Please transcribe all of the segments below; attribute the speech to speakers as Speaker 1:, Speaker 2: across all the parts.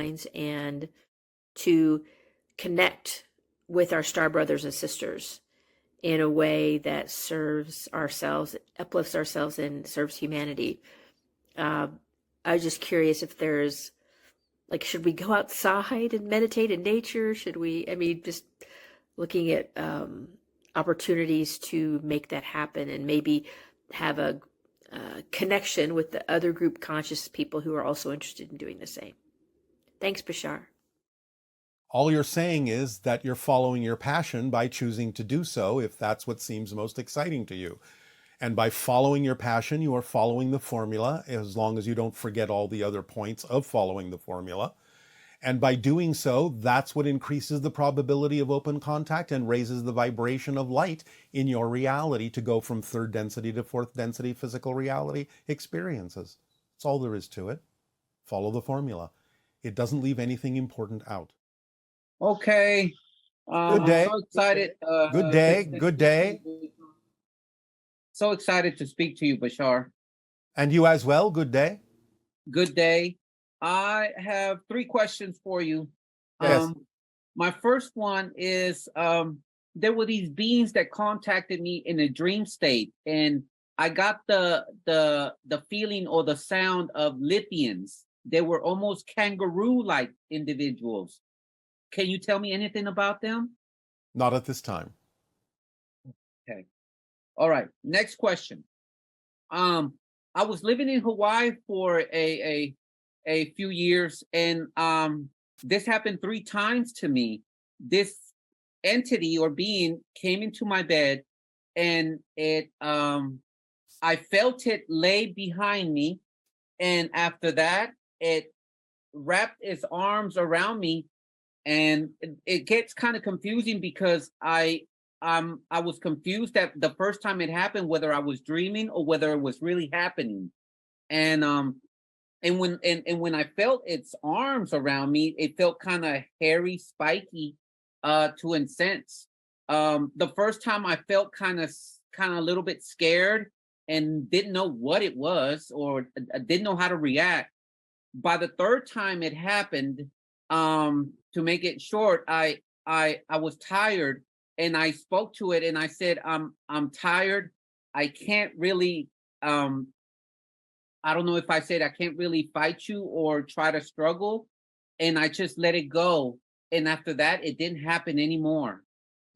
Speaker 1: minds and to connect with our star brothers and sisters in a way that serves ourselves, uplifts ourselves, and serves humanity. I was just curious if there's, like, should we go outside and meditate in nature? Should we, I mean, just looking at opportunities to make that happen and maybe have a connection with the other group conscious people who are also interested in doing the same. Thanks, Bashar.
Speaker 2: All you're saying is that you're following your passion by choosing to do so if that's what seems most exciting to you. And by following your passion, you are following the formula, as long as you don't forget all the other points of following the formula. And by doing so, that's what increases the probability of open contact and raises the vibration of light in your reality to go from third density to fourth density physical reality experiences. That's all there is to it. Follow the formula. It doesn't leave anything important out.
Speaker 3: Okay.
Speaker 2: Good day.
Speaker 3: I'm so excited.
Speaker 2: Good day. Good day.
Speaker 3: So excited to speak to you, Bashar.
Speaker 2: And you as well. Good day.
Speaker 3: Good day. I have 3 questions for you.
Speaker 2: Yes.
Speaker 3: My first one is, there were these beings that contacted me in a dream state, and I got the feeling or the sound of Lithians. They were almost kangaroo-like individuals. Can you tell me anything about them?
Speaker 2: Not at this time.
Speaker 3: Okay. All right. Next question. I was living in Hawaii for a few years, and this happened 3 times to me. This entity or being came into my bed, and it I felt it lay behind me, and after that, it wrapped its arms around me. And it gets kind of confusing because I was confused that the first time it happened, whether I was dreaming or whether it was really happening. And when I felt its arms around me, it felt kind of hairy, spiky, to a sense. The first time I felt kind of a little bit scared and didn't know what it was or didn't know how to react. By the third time it happened, to make it short, I was tired, and I spoke to it and I said, I'm tired. I can't really, I don't know if I said I can't really fight you or try to struggle. And I just let it go. And after that, it didn't happen anymore.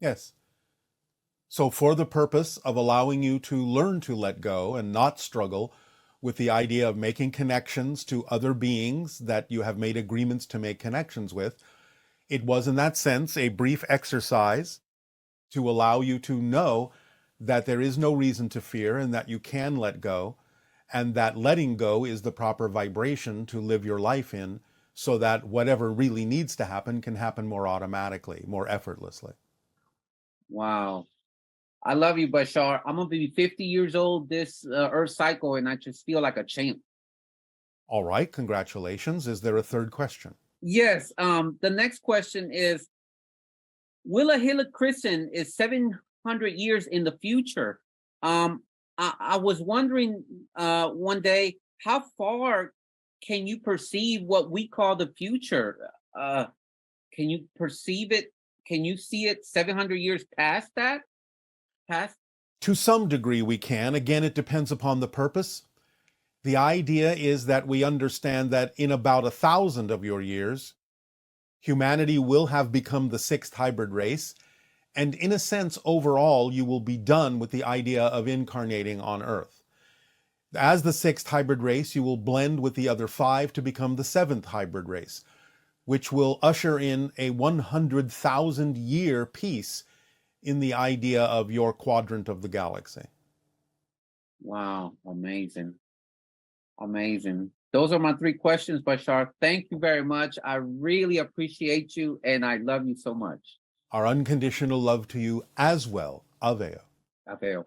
Speaker 2: Yes. So for the purpose of allowing you to learn to let go and not struggle with the idea of making connections to other beings that you have made agreements to make connections with, it was in that sense a brief exercise to allow you to know that there is no reason to fear and that you can let go, and that letting go is the proper vibration to live your life in, so that whatever really needs to happen can happen more automatically, more effortlessly.
Speaker 3: Wow. I love you, Bashar. I'm going to be 50 years old this Earth cycle, and I just feel like a champ.
Speaker 2: All right. Congratulations. Is there a third question?
Speaker 3: Yes. The next question is, Willa Hilla Christen is 700 years in the future. I was wondering one day, how far can you perceive what we call the future? Can you perceive it? Can you see it 700 years past that?
Speaker 2: To some degree we can. Again, it depends upon the purpose. The idea is that we understand that in about 1,000 of your years, humanity will have become the 6th hybrid race. And in a sense, overall, you will be done with the idea of incarnating on Earth. As the 6th hybrid race, you will blend with the other 5 to become the 7th hybrid race, which will usher in a 100,000 year piece in the idea of your quadrant of the galaxy.
Speaker 3: Wow, amazing. Amazing. Those are my 3 questions, Bashar. Thank you very much. I really appreciate you, and I love you so much.
Speaker 2: Our unconditional love to you as well. Aveo.
Speaker 3: Aveo.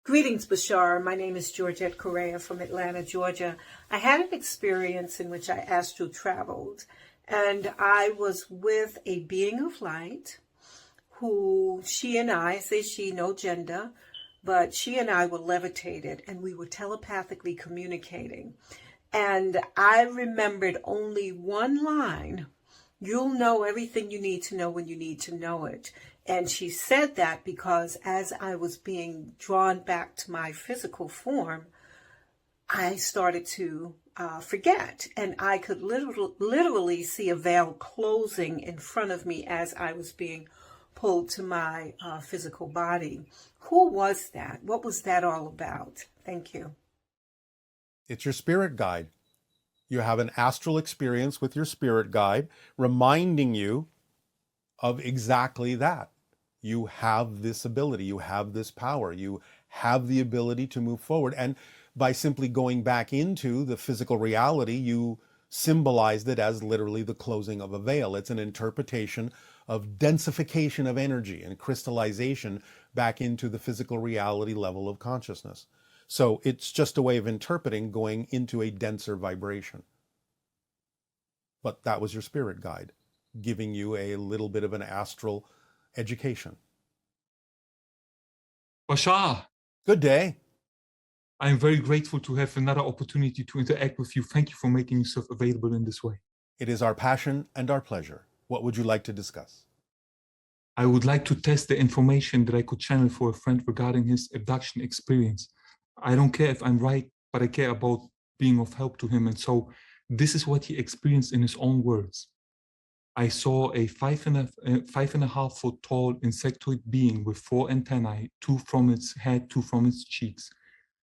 Speaker 4: Greetings, Bashar. My name is Georgette Correa from Atlanta, Georgia. I had an experience in which I astral traveled, and I was with a being of light who, she and I, say she, no gender, but she and I were levitated and we were telepathically communicating. And I remembered only one line: "You'll know everything you need to know when you need to know it." And she said that because as I was being drawn back to my physical form, I started to forget. And I could literally see a veil closing in front of me as I was being pulled to my physical body. Who was that? What was that all about? Thank you.
Speaker 2: It's your spirit guide. You have an astral experience with your spirit guide, reminding you of exactly that. You have this ability, you have this power, you have the ability to move forward. And by simply going back into the physical reality, you symbolized it as literally the closing of a veil. It's an interpretation of densification of energy and crystallization back into the physical reality level of consciousness. So it's just a way of interpreting going into a denser vibration. But that was your spirit guide, giving you a little bit of an astral education.
Speaker 5: Bashar,
Speaker 2: Good day.
Speaker 5: I am very grateful to have another opportunity to interact with you. Thank you for making yourself available in this way.
Speaker 2: It is our passion and our pleasure. What would you like to discuss?
Speaker 5: I would like to test the information that I could channel for a friend regarding his abduction experience. I don't care if I'm right, but I care about being of help to him. And so this is what he experienced in his own words. I saw a 5.5 foot tall insectoid being with 4 antennae, 2 from its head, 2 from its cheeks.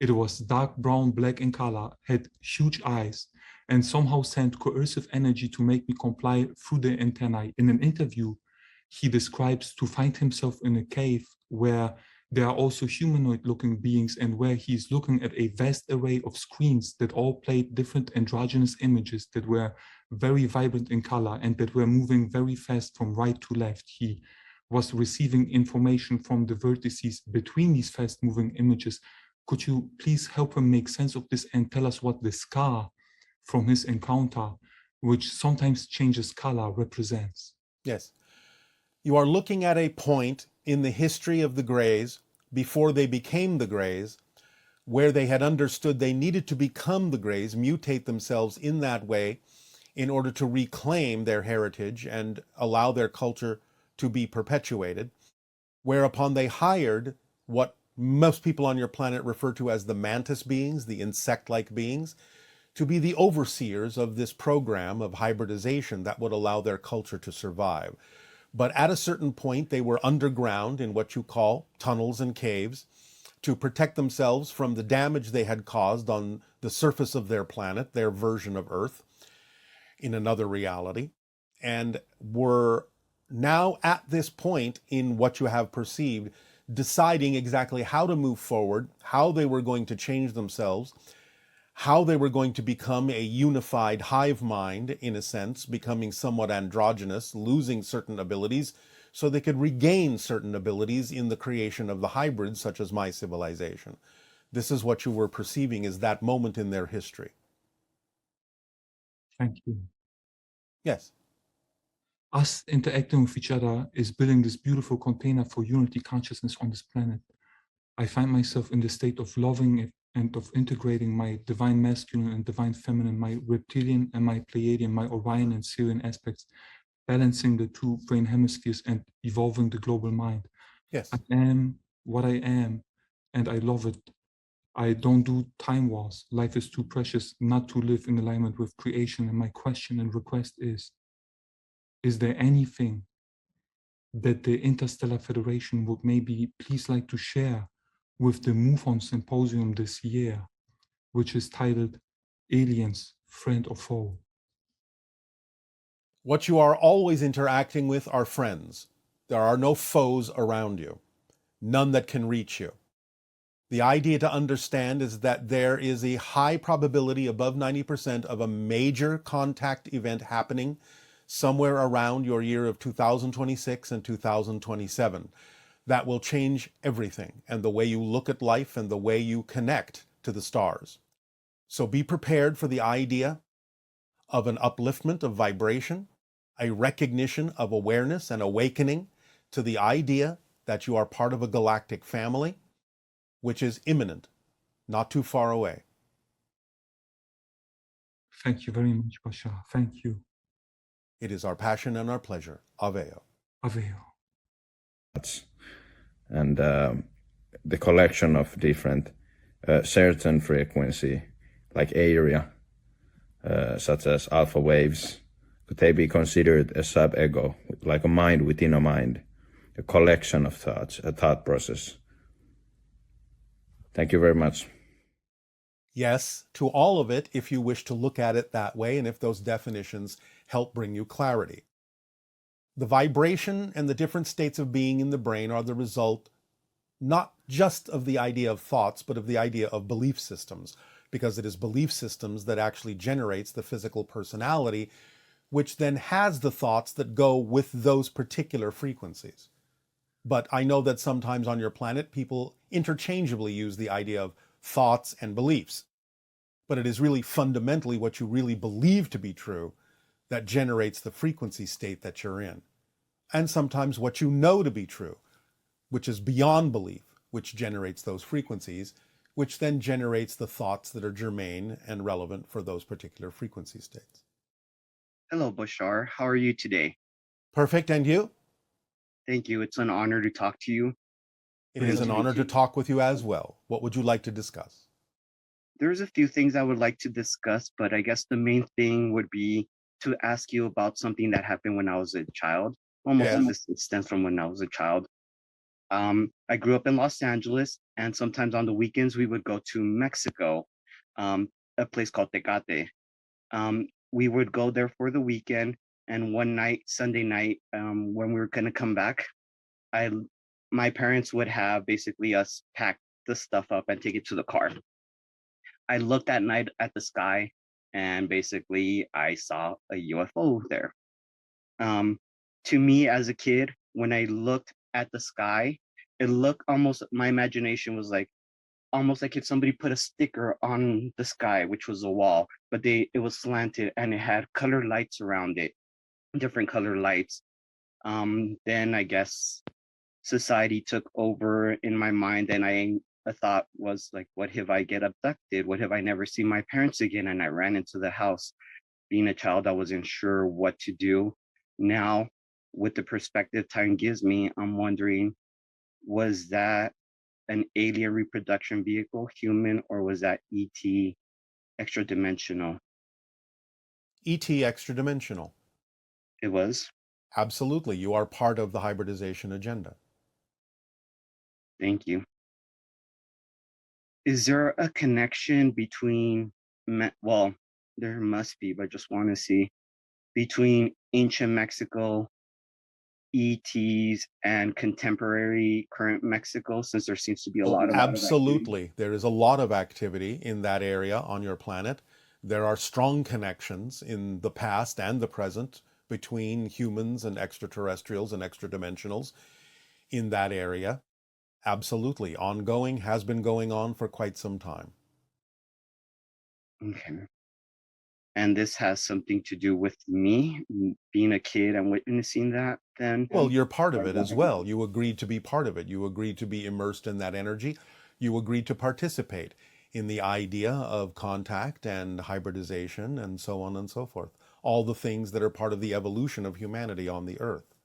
Speaker 5: It was dark brown, black in color, had huge eyes, and somehow sent coercive energy to make me comply through the antennae. In an interview, he describes to find himself in a cave where there are also humanoid-looking beings and where he's looking at a vast array of screens that all played different androgynous images that were very vibrant in color and that were moving very fast from right to left. He was receiving information from the vertices between these fast-moving images. Could you please help him make sense of this and tell us what the scar from his encounter, which sometimes changes color, represents?
Speaker 2: Yes. You are looking at a point in the history of the Greys, before they became the Greys, where they had understood they needed to become the Greys, mutate themselves in that way in order to reclaim their heritage and allow their culture to be perpetuated, whereupon they hired what most people on your planet refer to as the mantis beings, the insect-like beings, to be the overseers of this program of hybridization that would allow their culture to survive. But at a certain point, they were underground in what you call tunnels and caves to protect themselves from the damage they had caused on the surface of their planet, their version of Earth, in another reality, and were now at this point in what you have perceived, deciding exactly how to move forward, how they were going to change themselves, how they were going to become a unified hive mind, in a sense, becoming somewhat androgynous, losing certain abilities, so they could regain certain abilities in the creation of the hybrids, such as my civilization. This is what you were perceiving as that moment in their history.
Speaker 5: Thank you.
Speaker 2: Yes.
Speaker 5: Us interacting with each other is building this beautiful container for unity consciousness on this planet. I find myself in the state of loving it and of integrating my divine masculine and divine feminine, my reptilian and my Pleiadian, my Orion and Sirian aspects, balancing the 2 brain hemispheres and evolving the global mind.
Speaker 2: Yes.
Speaker 5: I am what I am, and I love it. I don't do time wars. Life is too precious not to live in alignment with creation. And my question and request is there anything that the Interstellar Federation would maybe please like to share with the MUFON Symposium this year, which is titled Aliens, Friend or Foe?
Speaker 2: What you are always interacting with are friends. There are no foes around you, none that can reach you. The idea to understand is that there is a high probability, above 90%, of a major contact event happening somewhere around your year of 2026 and 2027. That will change everything and the way you look at life and the way you connect to the stars. So be prepared for the idea of an upliftment of vibration, a recognition of awareness and awakening to the idea that you are part of a galactic family, which is imminent, not too far away.
Speaker 5: Thank you very much, Bashar. Thank you.
Speaker 2: It is our passion and our pleasure. Aveo.
Speaker 5: Aveo.
Speaker 6: And the collection of different certain frequency, like area, such as alpha waves, could they be considered a sub-ego, like a mind within a mind, a collection of thoughts, a thought process? Thank you very much.
Speaker 2: Yes, to all of it, if you wish to look at it that way, and if those definitions help bring you clarity. The vibration and the different states of being in the brain are the result not just of the idea of thoughts, but of the idea of belief systems, because it is belief systems that actually generates the physical personality, which then has the thoughts that go with those particular frequencies. But I know that sometimes on your planet, people interchangeably use the idea of thoughts and beliefs. But it is really fundamentally what you really believe to be true that generates the frequency state that you're in. And sometimes what you know to be true, which is beyond belief, which generates those frequencies, which then generates the thoughts that are germane and relevant for those particular frequency states.
Speaker 7: Hello, Bashar. How are you today?
Speaker 2: Perfect. And you?
Speaker 7: Thank you. It's an honor to talk to you.
Speaker 2: It is an honor to talk with you as well. What would you like to discuss?
Speaker 7: There's a few things I would like to discuss, but I guess the main thing would be to ask you about something that happened when I was a child. Almost
Speaker 2: Yes.
Speaker 7: this stems from when I was a child. I grew up in Los Angeles, and sometimes on the weekends we would go to Mexico, a place called Decoded. We would go there for the weekend, and one night, Sunday night, when we were gonna come back, my parents would have basically us pack the stuff up and take it to the car. I looked at night at the sky, and basically I saw a UFO there. To me as a kid, when I looked at the sky, it looked almost, my imagination was like almost like if somebody put a sticker on the sky, which was a wall, but it was slanted and it had colored lights around it, different color lights. Then I guess society took over in my mind, and a thought was like, what if I get abducted? What if I never see my parents again? And I ran into the house. Being a child, I wasn't sure what to do. Now, with the perspective time gives me, I'm wondering, was that an alien reproduction vehicle, human, or was that ET extra dimensional?
Speaker 2: ET extra dimensional.
Speaker 7: It was.
Speaker 2: Absolutely. You are part of the hybridization agenda.
Speaker 7: Thank you. Is there a connection between, well, there must be, but I just want to see, between ancient Mexico, ETs, and contemporary current Mexico, since there seems to be a lot of
Speaker 2: Absolutely. There is a lot of activity in that area on your planet. There are strong connections in the past and the present between humans and extraterrestrials and extra-dimensionals in that area. Absolutely. Ongoing, has been going on for quite some time.
Speaker 7: Okay. And this has something to do with me being a kid and witnessing that then?
Speaker 2: Well, you're part of it as well. You agreed to be part of it. You agreed to be immersed in that energy. You agreed to participate in the idea of contact and hybridization and so on and so forth. All the things that are part of the evolution of humanity on the earth.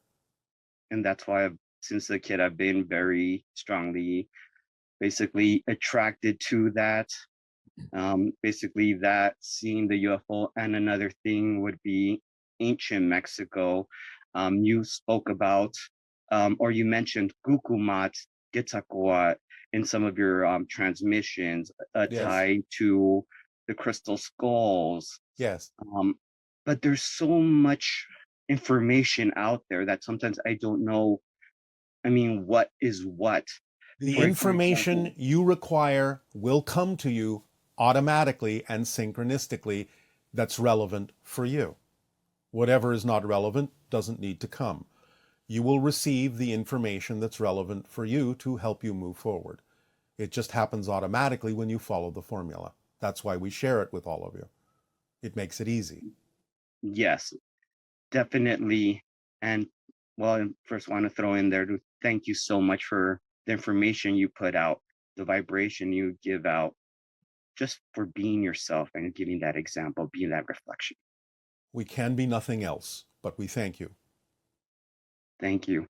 Speaker 7: And that's why since a kid, I've been very strongly basically attracted to that. Basically that, seeing the UFO. And another thing would be ancient Mexico. You spoke about, or you mentioned Gukumat, Quetzalcoatl in some of your transmissions, tied to the crystal skulls.
Speaker 2: Yes.
Speaker 7: But there's so much information out there that sometimes I don't know. I mean, what is what?
Speaker 2: The information you require will come to you automatically and synchronistically that's relevant for you. Whatever is not relevant doesn't need to come. You will receive the information that's relevant for you to help you move forward. It just happens automatically when you follow the formula. That's why we share it with all of you. It makes it easy.
Speaker 7: Yes, definitely. And well, I first want to throw in there to thank you so much for the information you put out. the vibration you give out just for being yourself and giving that example, being that reflection.
Speaker 2: We can be nothing else, but we thank you.
Speaker 7: Thank you.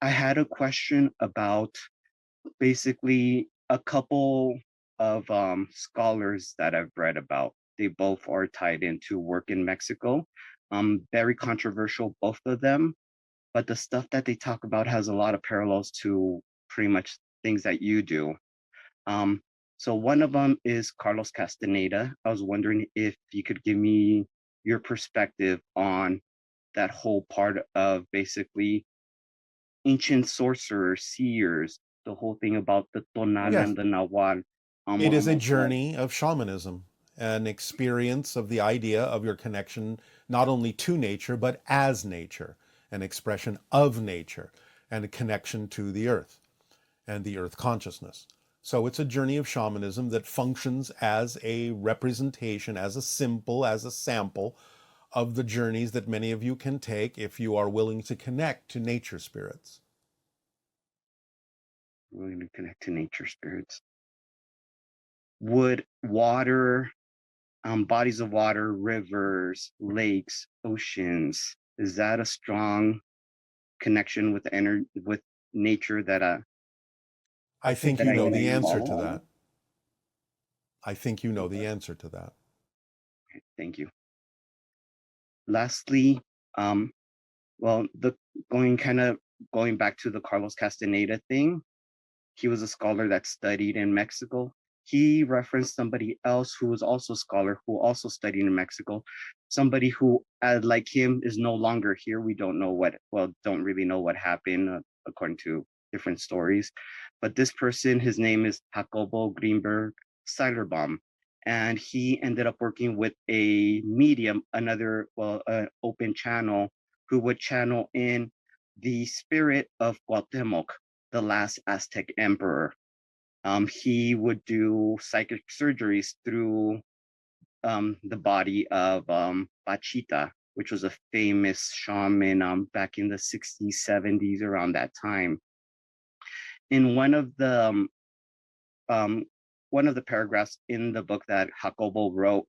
Speaker 7: I had a question about basically a couple of scholars that I've read about. They both are tied into work in Mexico. Very controversial, both of them, but the stuff that they talk about has a lot of parallels to pretty much things that you do. So one of them is Carlos Castaneda. I was wondering if you could give me your perspective on that whole part of basically ancient sorcerers, seers, the whole thing about the tonal
Speaker 2: Yes,
Speaker 7: and the nahual.
Speaker 2: it is a
Speaker 7: Almost like,
Speaker 2: journey of shamanism, an experience of the idea of your connection not only to nature, but as nature, an expression of nature, and a connection to the earth and the earth consciousness. So it's a journey of shamanism that functions as a representation, as a symbol, as a sample of the journeys that many of you can take if you are willing to connect to nature spirits.
Speaker 7: we're going to connect to nature spirits. Would water, bodies of water, rivers, lakes, oceans, is that a strong connection with with nature that
Speaker 2: I think
Speaker 7: that
Speaker 2: you
Speaker 7: I
Speaker 2: know
Speaker 7: can
Speaker 2: the answer to
Speaker 7: follow?
Speaker 2: that. I think you know the answer to that.
Speaker 7: Thank you. Lastly, well, going back to the Carlos Castaneda thing, he was a scholar that studied in Mexico. He referenced somebody else who was also a scholar who also studied in Mexico. Somebody who, like him, is no longer here. We don't know don't really know what happened according to different stories. But this person, his name is Jacobo Greenberg Seilerbaum, and he ended up working with a medium, an open channel, who would channel in the spirit of Cuauhtemoc, the last Aztec emperor. He would do psychic surgeries through the body of Pachita, which was a famous shaman back in the 60s, 70s, around that time. In one of the paragraphs in the book that Jacobo wrote,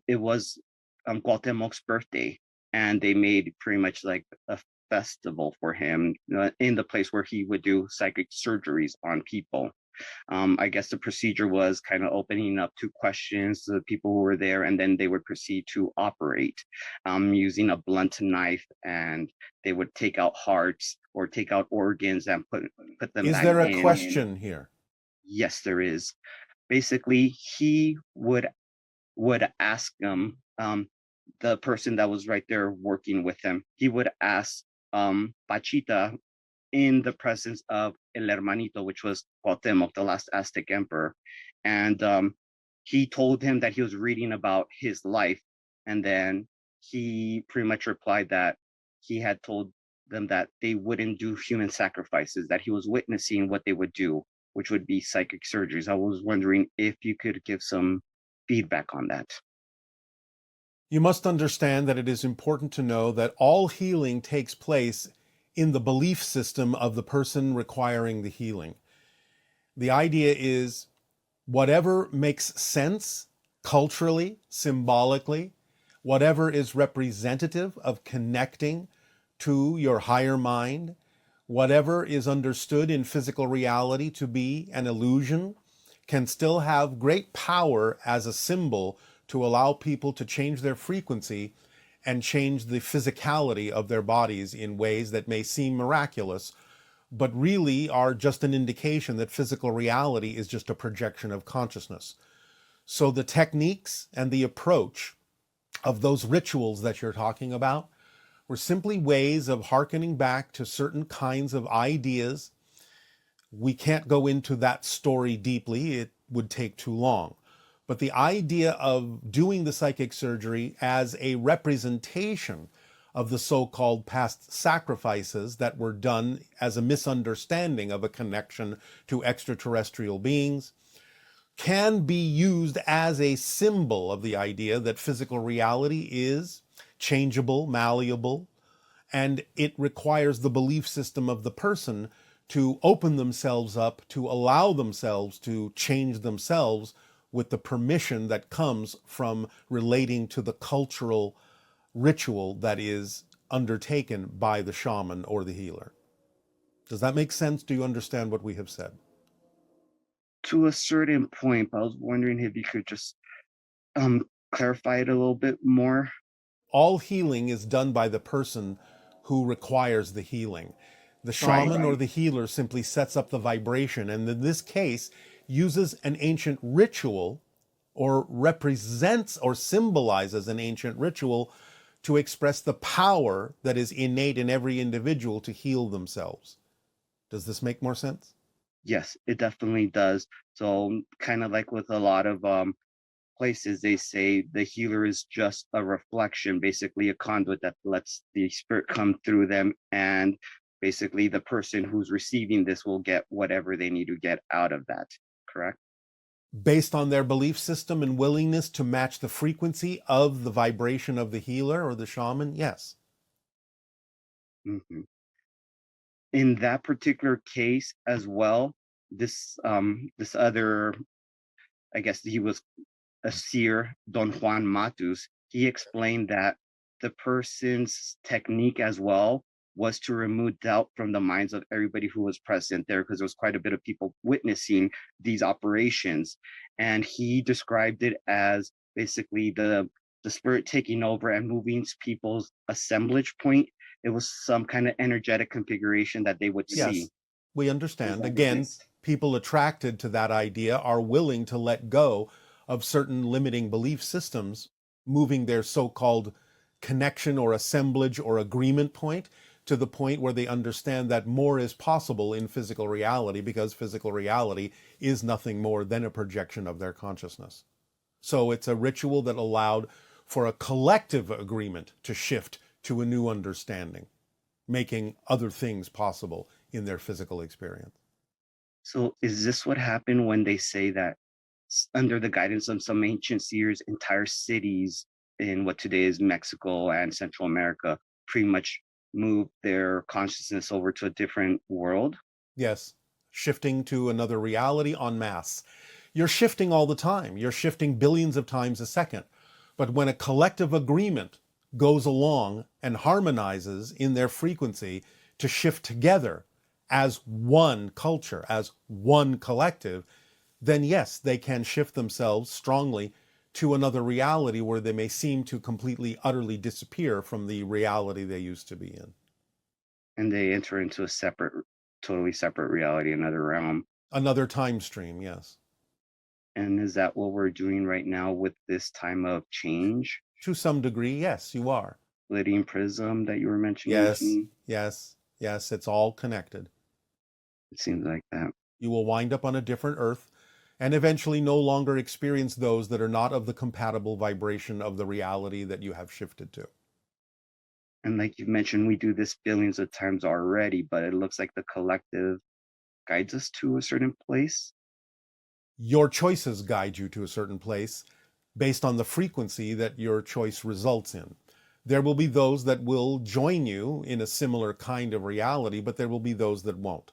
Speaker 7: it was Cuauhtemoc's birthday, and they made pretty much like a festival for him in the place where he would do psychic surgeries on people. I guess the procedure was kind of opening up to questions to the people who were there, and then they would proceed to operate using a blunt knife, and they would take out hearts or take out organs and put them
Speaker 2: Is
Speaker 7: back
Speaker 2: there a
Speaker 7: in.
Speaker 2: question here?
Speaker 7: Yes, there is. Basically, he would ask the person that was right there working with him. He would ask Pachita in the presence of El Hermanito, which was Cuauhtemoc, the last Aztec emperor. And he told him that he was reading about his life. And then he pretty much replied that he had told them that they wouldn't do human sacrifices, that he was witnessing what they would do, which would be psychic surgeries. I was wondering if you could give some feedback on that.
Speaker 2: You must understand that it is important to know that all healing takes place in the belief system of the person requiring the healing. The idea is whatever makes sense culturally, symbolically, whatever is representative of connecting to your higher mind, whatever is understood in physical reality to be an illusion, can still have great power as a symbol to allow people to change their frequency and change the physicality of their bodies in ways that may seem miraculous, but really are just an indication that physical reality is just a projection of consciousness. So the techniques and the approach of those rituals that you're talking about were simply ways of hearkening back to certain kinds of ideas. We can't go into that story deeply, it would take too long. But the idea of doing the psychic surgery as a representation of the so-called past sacrifices that were done as a misunderstanding of a connection to extraterrestrial beings can be used as a symbol of the idea that physical reality is changeable, malleable, and it requires the belief system of the person to open themselves up, to allow themselves to change themselves with the permission that comes from relating to the cultural ritual that is undertaken by the shaman or the healer. Does that make sense? Do you understand what we have said?
Speaker 7: To a certain point, but I was wondering if you could just clarify it a little bit more.
Speaker 2: All healing is done by the person who requires the healing. The
Speaker 7: Right.
Speaker 2: shaman or the healer simply sets up the vibration, and in this case uses an ancient ritual, or represents or symbolizes an ancient ritual, to express the power that is innate in every individual to heal themselves. Does this make more sense?
Speaker 7: Yes, it definitely does. So kind of like with a lot of places, they say the healer is just a reflection, basically a conduit that lets the spirit come through them, and basically the person who's receiving this will get whatever they need to get out of that, correct?
Speaker 2: Based on their belief system and willingness to match the frequency of the vibration of the healer or the shaman, yes.
Speaker 7: Hmm. In that particular case as well, this other, I guess he was a seer, Don Juan Matus, he explained that the person's technique as well was to remove doubt from the minds of everybody who was present there, because there was quite a bit of people witnessing these operations. And he described it as basically the spirit taking over and moving people's assemblage point. It was some kind of energetic configuration that they would see.
Speaker 2: Yes, we understand. Again, people attracted to that idea are willing to let go of certain limiting belief systems, moving their so-called connection or assemblage or agreement point to the point where they understand that more is possible in physical reality, because physical reality is nothing more than a projection of their consciousness. So it's a ritual that allowed for a collective agreement to shift to a new understanding, making other things possible in their physical experience.
Speaker 7: So is this what happened when they say that under the guidance of some ancient seers, entire cities in what today is Mexico and Central America pretty much moved their consciousness over to a different world?
Speaker 2: Yes, shifting to another reality en masse. You're shifting all the time. You're shifting billions of times a second. But when a collective agreement goes along and harmonizes in their frequency to shift together as one culture, as one collective, then yes, they can shift themselves strongly to another reality where they may seem to completely, utterly disappear from the reality they used to be in.
Speaker 7: And they enter into a separate, totally separate reality, another realm.
Speaker 2: Another time stream, yes.
Speaker 7: And is that what we're doing right now with this time of change?
Speaker 2: To some degree, yes, you are.
Speaker 7: Lydian prism that you were mentioning
Speaker 2: Yes,
Speaker 7: to me?
Speaker 2: yes, yes, it's all connected.
Speaker 7: It seems like that.
Speaker 2: You will wind up on a different Earth and eventually no longer experience those that are not of the compatible vibration of the reality that you have shifted to.
Speaker 7: And like you mentioned, we do this billions of times already, but it looks like the collective guides us to a certain place.
Speaker 2: Your choices guide you to a certain place based on the frequency that your choice results in. There will be those that will join you in a similar kind of reality, but there will be those that won't.